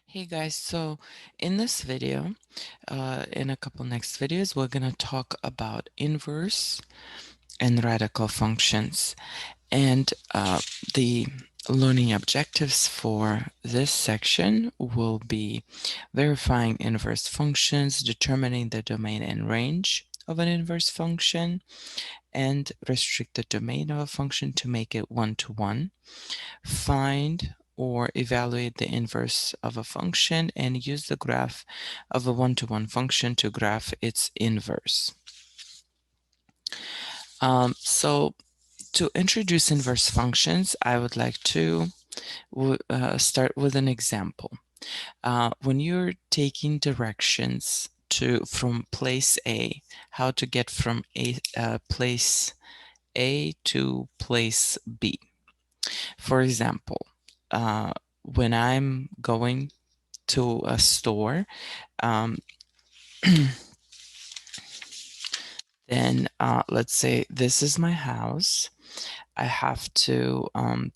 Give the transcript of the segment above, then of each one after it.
Hey guys, so in this video, in a couple next videos, we're going to talk about inverse and radical functions. And the learning objectives for this section will be verifying inverse functions, determining the domain and range of an inverse function, and restrict the domain of a function to make it one-to-one. Find or evaluate the inverse of a function and use the graph of a one-to-one function to graph its inverse. So to introduce inverse functions, I would like to start with an example. When you're taking directions from place A, how to get from place A to place B. For example, when I'm going to a store, um, then let's say this is my house. I have to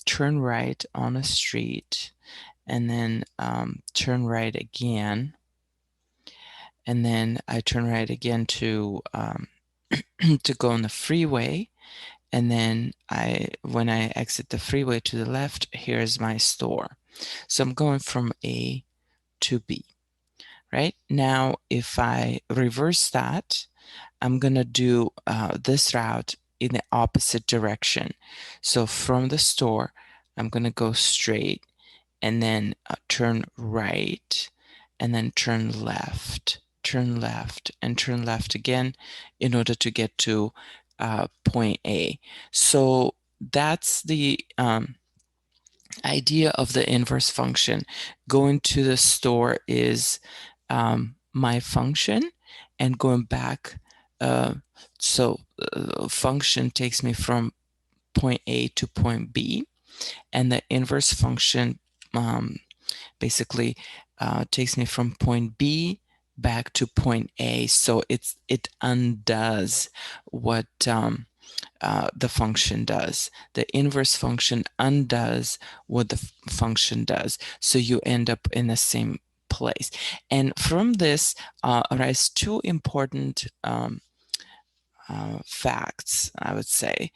turn right on a street and then turn right again. And then I turn right again to to go on the freeway. And then when I exit the freeway to the left, here's my store. So I'm going from A to B. Right now, if I reverse that, I'm gonna do this route in the opposite direction. So from the store, I'm gonna go straight and then turn right and then turn left, and turn left again in order to get to point A. So that's the idea of the inverse function. Going to the store is my function, and going back, so function takes me from point A to point B, and the inverse function basically takes me from point B back to point A. So it undoes what the function does. The inverse function undoes what the function does. So you end up in the same place. And from this arise two important facts, I would say.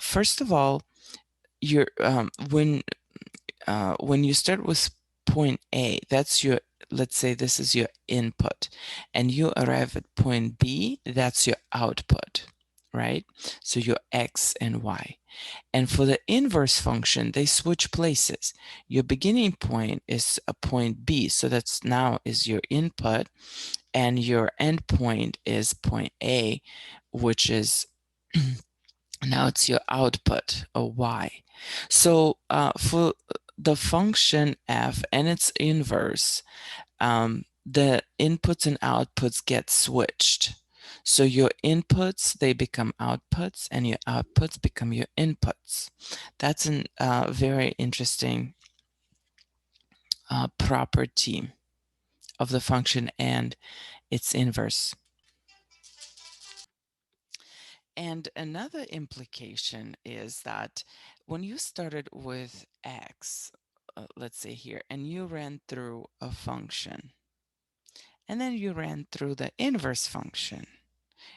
First of all, you're when you start with point A, that's your, let's say this is your input, and you arrive at point B, that's your output, right? So your X and Y. And for the inverse function, they switch places. Your beginning point is a point B, so that's now is your input, and your end point is point A, which is now it's your output, or Y. So for the function f and its inverse, the inputs and outputs get switched. So your inputs, they become outputs, and your outputs become your inputs. That's a very interesting property of the function and its inverse. And another implication is that when you started with x, let's say here, and you ran through a function, and then you ran through the inverse function,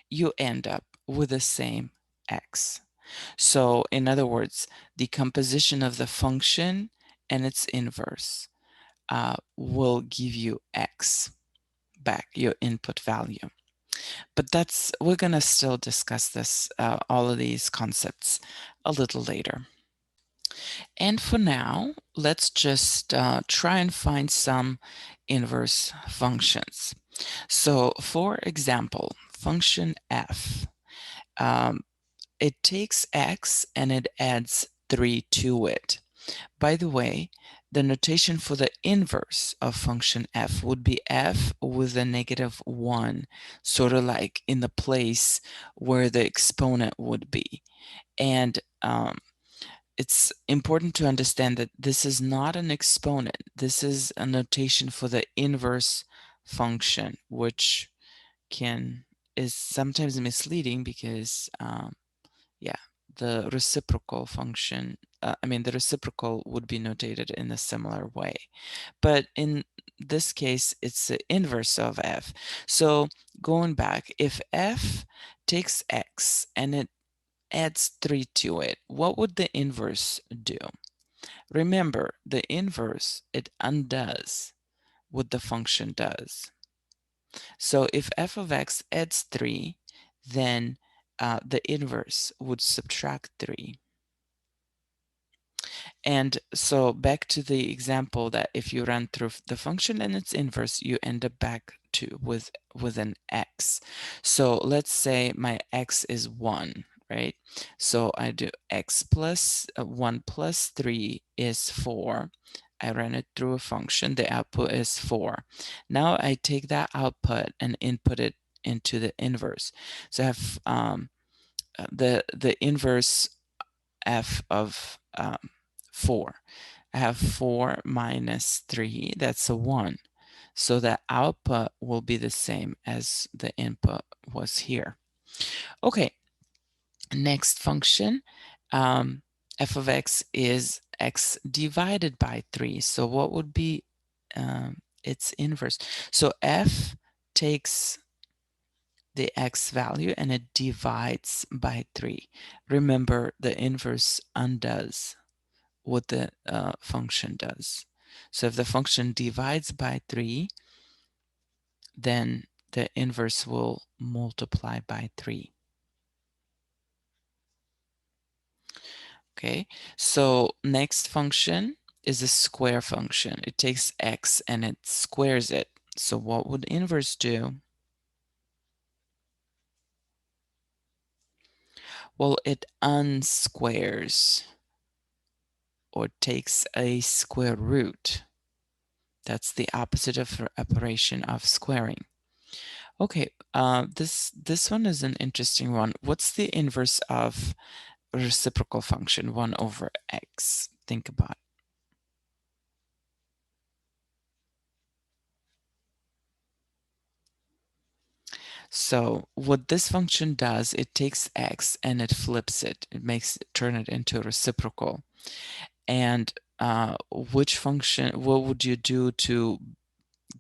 you end up with the same x. So in other words, the composition of the function and its inverse will give you x back, your input value. But we're going to still discuss this, all of these concepts a little later. And for now, let's just try and find some inverse functions. So for example, function f, it takes x and it adds 3 to it. By the way, the notation for the inverse of function f would be f with a -1, sort of like in the place where the exponent would be. And it's important to understand that this is not an exponent. This is a notation for the inverse function, which is sometimes misleading because, yeah, the reciprocal function, the reciprocal would be notated in a similar way. But in this case, it's the inverse of f. So going back, if f takes x and it adds 3 to it, what would the inverse do? Remember, the inverse, it undoes what the function does. So if f of x adds 3, then the inverse would subtract 3. And so back to the example that if you run through the function and its inverse, you end up back to with an x. So let's say my x is 1, right? So I do x plus 1 plus 3 is 4. I run it through a function. The output is 4. Now I take that output and input it into the inverse. So I have the inverse f of 4. I have 4 minus 3, that's a 1. So the output will be the same as the input was here. Okay, next function, f of x is x divided by 3. So what would be its inverse? So f takes the x value and it divides by 3. Remember, the inverse undoes what the function does. So if the function divides by 3, then the inverse will multiply by 3. Okay, so next function is a square function. It takes x and it squares it. So what would inverse do? Well, it unsquares or takes a square root. That's the opposite of the operation of squaring. Okay, this one is an interesting one. What's the inverse of a reciprocal function, 1 over x? Think about it. So what this function does, it takes x and it flips it. It makes turn it into a reciprocal. And which function, what would you do to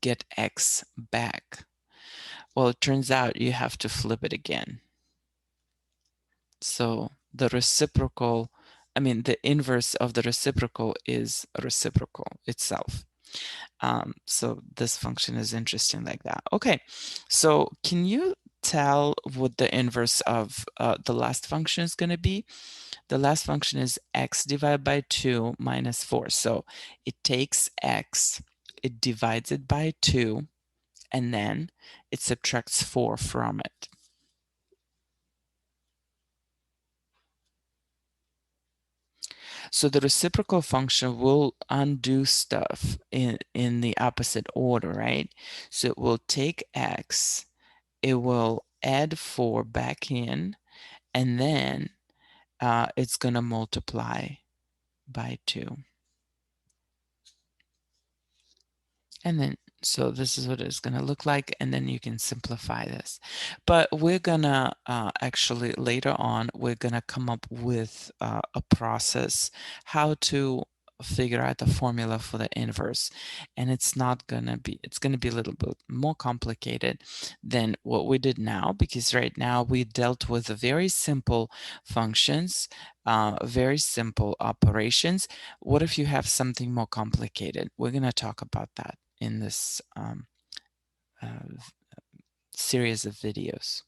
get x back? Well, it turns out you have to flip it again. So the reciprocal, the inverse of the reciprocal is a reciprocal itself. So this function is interesting like that. Okay, so can you tell what the inverse of the last function is going to be? The last function is x divided by 2 minus 4. So it takes x, it divides it by 2, and then it subtracts 4 from it. So the reciprocal function will undo stuff in the opposite order, right? So it will take x, it will add 4 back in, and then it's going to multiply by 2. And then, so this is what it's going to look like, and then you can simplify this. But we're going to actually later on, we're going to come up with a process how to figure out the formula for the inverse. And it's going to be a little bit more complicated than what we did now, because right now we dealt with very simple functions, very simple operations. What if you have something more complicated? We're going to talk about that in this series of videos.